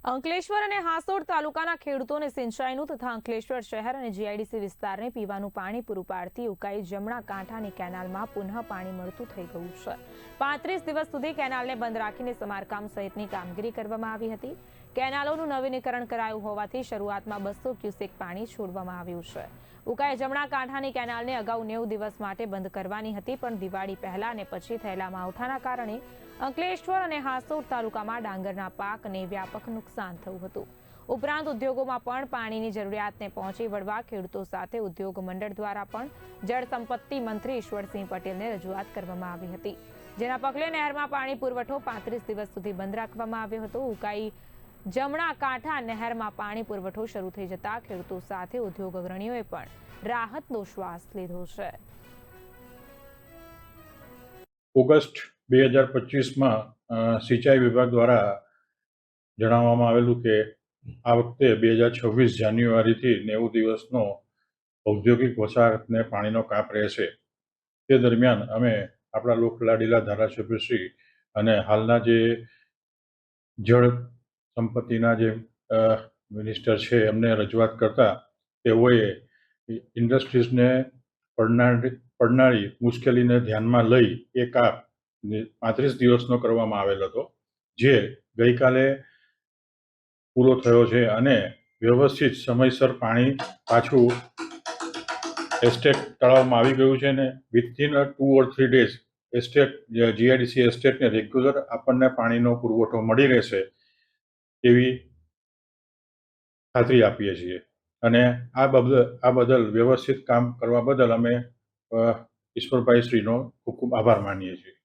અંકલેશ્વર અને હાસોડ તાલુકાના ખેડૂતોને સિંચાઈનું તથા અંકલેશ્વર શહેર અને જીઆઈડીસી વિસ્તારને પીવાનું પાણી પૂરું પાડતી ઉકાઈ જમણા કાંઠાની કેનાલમાં પુનઃ પાણી મળતું થઈ ગયું છે। 35 દિવસ સુધી કેનાલને બંધ રાખીને સમારકામ સહિતની કામગીરી કરવામાં આવી હતી। કેનાલોનું નવીનીકરણ કરાયું હોવાથી શરૂઆતમાં 200 ક્યુસેક પાણી છોડવામાં આવ્યું છે। ઉકાઈ જમણા કાંઠાની કેનાલને અગાઉ 90 દિવસ માટે બંધ કરવાની હતી, પણ દિવાળી પહેલા અને પછી થયેલા માવઠાના કારણે અંકલેશ્વર અને હાસોડ તાલુકામાં ડાંગરના પાકને વ્યાપક નુકસાન થયું હતું। ઉપરાંત ઉદ્યોગોમાં પણ પાણીની જરૂરિયાતને પહોંચી વળવા ખેડૂતો સાથે ઉદ્યોગ મંડળ દ્વારા પણ જળ સંપત્તિ મંત્રી ઈશ્વરસિંહ પટેલને રજૂઆત કરવામાં આવી હતી, જેના પગલે નહેરમાં પાણી પુરવઠો 35 દિવસ સુધી બંધ રાખવામાં આવ્યો હતો। ઉકાઈ જમણા કાંઠા નહેરમાં પાણી પુરવઠો શરૂ થઈ જતા ખેડૂતો સાથે ઉદ્યોગ અગ્રણીઓએ પણ રાહતનો શ્વાસ લીધો છે। ઓગસ્ટ 2025 સિંચાઈ વિભાગ દ્વારા જણાવવામાં આવેલું કે આ વખતે 2026 જાન્યુઆરીથી 90 દિવસનો ઔદ્યોગિક વસાહતને પાણીનો કાપ રહેશે। તે દરમિયાન અમે આપણા લોકલાડીલા ધારાસભ્યશ્રી અને હાલના જે જળ સંપત્તિના જે મિનિસ્ટર છે એમને રજૂઆત કરતા તેઓએ ઇન્ડસ્ટ્રીઝને પડનારી મુશ્કેલીને ધ્યાનમાં લઈ એ કાપ 35 દિવસનો કરવામાં આવેલ હતો, જે ગઈકાલે પૂરો થયો છે અને વ્યવસ્થિત સમયસર પાણી પાછું એસ્ટેટ તળાવમાં આવી ગયું છે ને within 2 or 3 days estate GIDC એસ્ટેટને રેગ્યુલર આપણને પાણીનો પુરવઠો મળી રહેશે એવી ખાતરી આપીએ છીએ। અને આ બદલ વ્યવસ્થિત કામ કરવા બદલ અમે ઈશ્વરભાઈ શ્રીનો ખૂબ ખૂબ આભાર માનીએ છીએ।